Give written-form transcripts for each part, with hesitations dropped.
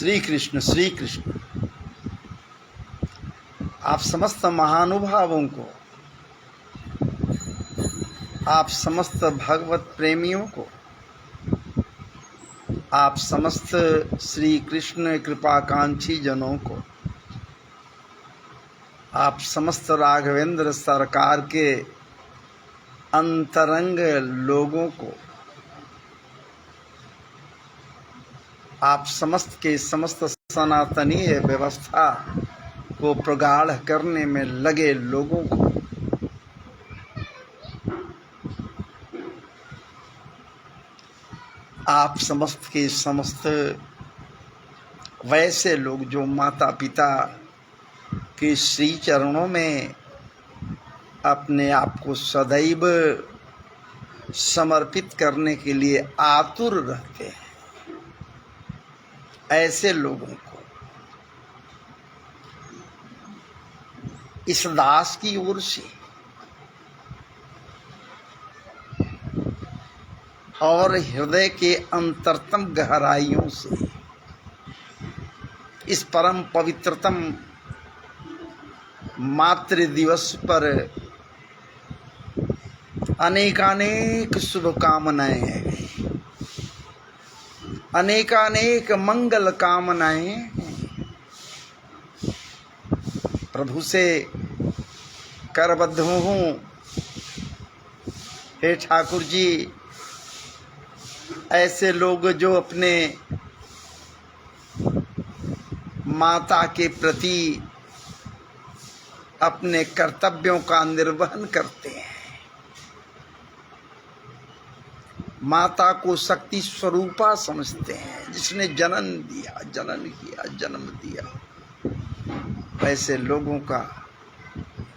श्री कृष्ण श्री कृष्ण। आप समस्त महानुभावों को, आप समस्त भगवत प्रेमियों को, आप समस्त श्री कृष्ण कृपाकांक्षी जनों को, आप समस्त राघवेंद्र सरकार के अंतरंग लोगों को, आप समस्त के समस्त सनातनीय व्यवस्था को प्रगाढ़ करने में लगे लोगों को, आप समस्त के समस्त वैसे लोग जो माता पिता के श्री चरणों में अपने आप को सदैव समर्पित करने के लिए आतुर रहते हैं, ऐसे लोगों को इस दास की ओर से और हृदय के अंतरतम गहराइयों से इस परम पवित्रतम मातृ दिवस पर अनेकानेक शुभकामनाएं हैं, अनेकानेक मंगल कामनाएं हैं। प्रभु से करबद्ध हूँ, हे ठाकुर जी, ऐसे लोग जो अपने माता के प्रति अपने कर्तव्यों का निर्वहन करते हैं, माता को शक्ति स्वरूपा समझते हैं, जिसने जन्म दिया, जनन किया, जन्म दिया, ऐसे लोगों का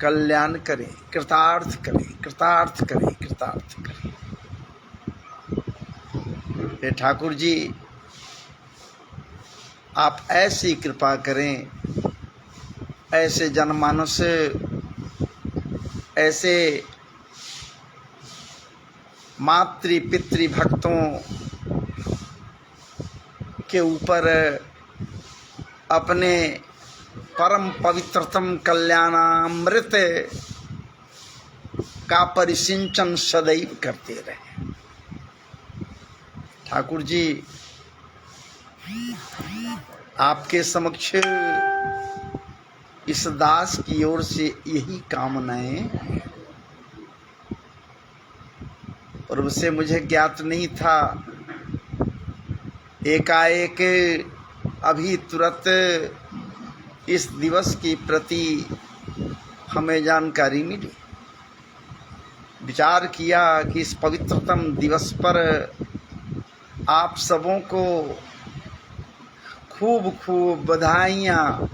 कल्याण करें, कृतार्थ करें, कृतार्थ करें, कृतार्थ करें। हे ठाकुर जी, आप ऐसी कृपा करें, ऐसे जनमानस, ऐसे मातृ पितृ भक्तों के ऊपर अपने परम पवित्रतम कल्याणामृत का परिसिंचन सदैव करते रहे। ठाकुर जी, आपके समक्ष इस दास की ओर से यही कामनाएं हैं। पूर्व से मुझे ज्ञात नहीं था, एकाएक अभी तुरंत इस दिवस के प्रति हमें जानकारी मिली। विचार किया कि इस पवित्रतम दिवस पर आप सबों को खूब खूब बधाइयाँ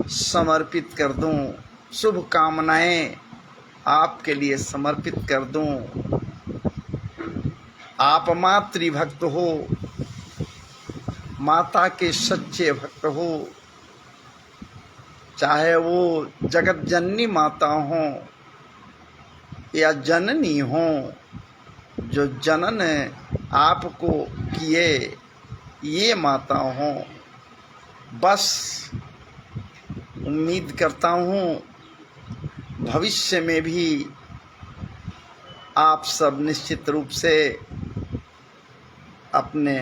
समर्पित कर दूं, शुभकामनाएं आपके लिए समर्पित कर दूं। आप मातृभक्त हो, माता के सच्चे भक्त हो, चाहे वो जगत जननी माता हो या जननी हो, जो जनन आपको किए ये माता हो। बस उम्मीद करता हूँ भविष्य में भी आप सब निश्चित रूप से अपने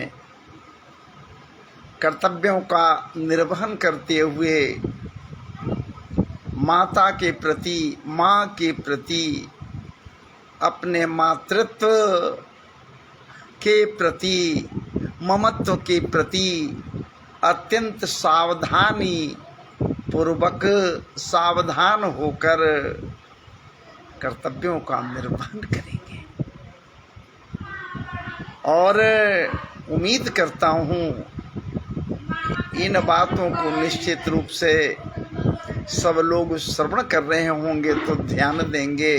कर्तव्यों का निर्वहन करते हुए माता के प्रति, माँ के प्रति, अपने मातृत्व के प्रति, ममत्व के प्रति अत्यंत सावधानी पूर्वक, सावधान होकर कर्तव्यों का निर्वहन करेंगे। और उम्मीद करता हूँ इन बातों को निश्चित रूप से सब लोग श्रवण कर रहे होंगे तो ध्यान देंगे।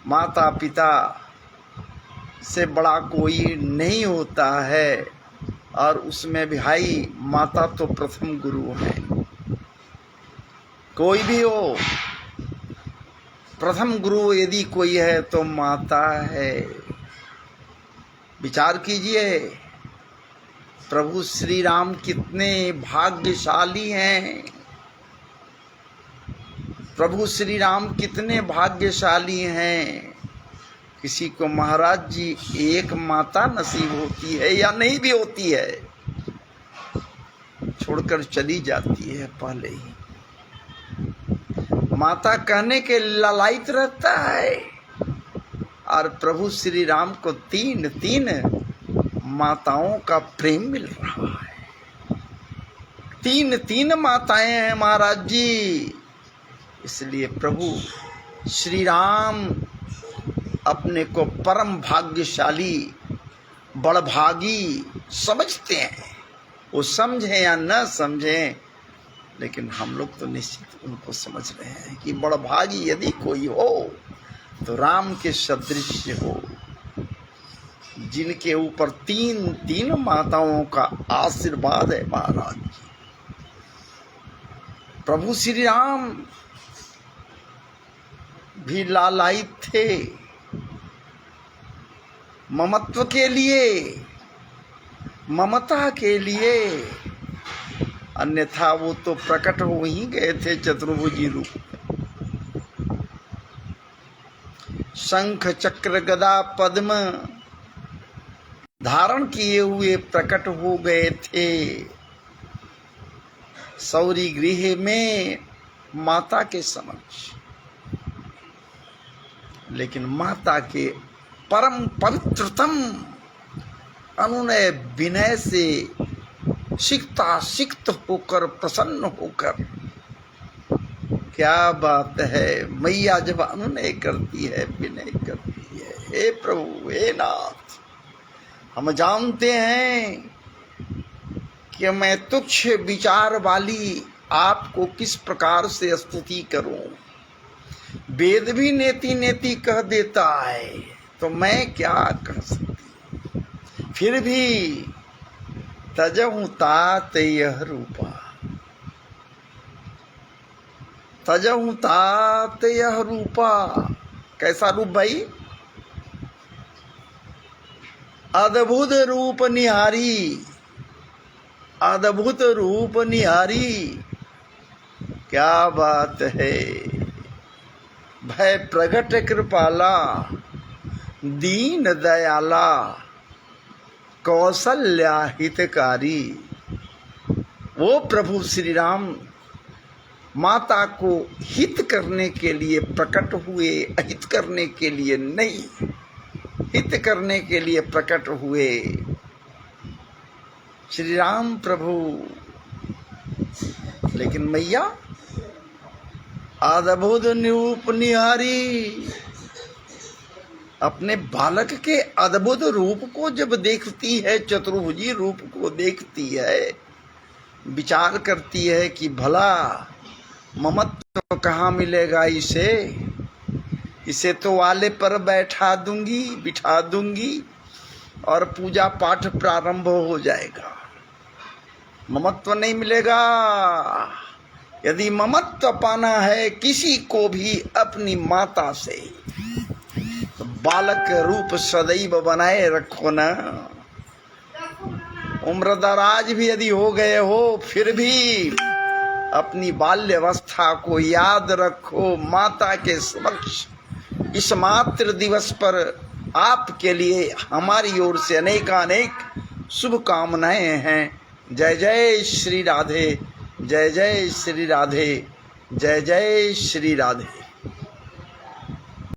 माता पिता से बड़ा कोई नहीं होता है, और उसमें भी भाई माता तो प्रथम गुरु है। कोई भी हो, प्रथम गुरु यदि कोई है तो माता है। विचार कीजिए, प्रभु श्री राम कितने भाग्यशाली हैं, प्रभु श्री राम कितने भाग्यशाली हैं। किसी को महाराज जी एक माता नसीब होती है या नहीं भी होती है, छोड़कर चली जाती है पहले ही। माता कहने के लालायित रहता है, और प्रभु श्री राम को तीन तीन माताओं का प्रेम मिल रहा है। तीन तीन माताएं हैं महाराज जी। इसलिए प्रभु श्री राम अपने को परम भाग्यशाली बड़भागी समझते हैं। वो समझें या न समझें, लेकिन हम लोग तो निश्चित उनको समझ रहे हैं कि बड़भागी यदि कोई हो तो राम के सदृश हो, जिनके ऊपर तीन तीन माताओं का आशीर्वाद है महाराज जी। प्रभु श्री राम भी लालायित थे ममत्व के लिए, ममता के लिए, अन्यथा वो तो प्रकट हो ही गए थे चतुर्भुजी रूप में। शंख चक्र गदा पद्म धारण किए हुए प्रकट हो गए थे सौरी गृह में माता के समक्ष। लेकिन माता के परम पवित्रतम अनुनय विनय से सिक्त होकर प्रसन्न होकर, क्या बात है, मैया जब अनुनय करती है, विनय करती है, हे प्रभु हे नाथ, हम जानते हैं कि मैं तुच्छ विचार वाली आपको किस प्रकार से स्तुति करूं। वेद भी नेति नेति कह देता है, तो मैं क्या कह सकती। फिर भी तजहु तात यह रूपा, तजहु तात यह रूपा। कैसा रूप भाई? अद्भुत रूप निहारी, अद्भुत रूप निहारी। क्या बात है। भय प्रगट कृपाला, दीन दयाला, कौशल्या हितकारी। वो प्रभु श्री राम माता को हित करने के लिए प्रकट हुए, अहित करने के लिए नहीं, हित करने के लिए प्रकट हुए। श्री राम प्रभु, लेकिन मैया अद्भुत रूप निहारी, अपने बालक के अद्भुत रूप को जब देखती है, चतुर्भुजी रूप को देखती है, विचार करती है कि भला ममत्व कहाँ मिलेगा इसे, इसे तो वाले पर बैठा दूंगी, बिठा दूंगी और पूजा पाठ प्रारंभ हो जाएगा। ममत्व नहीं मिलेगा। यदि ममत्व पाना है किसी को भी अपनी माता से, तो बालक रूप सदैव बनाए रखो ना। उम्र दराज भी यदि हो गए हो, फिर भी अपनी बाल्यावस्था को याद रखो। माता के समक्ष इस मातृ दिवस पर आपके लिए हमारी ओर से अनेकानेक शुभकामनाएं हैं। जय जय श्री राधे, जय जय श्री राधे, जय जय श्री राधे।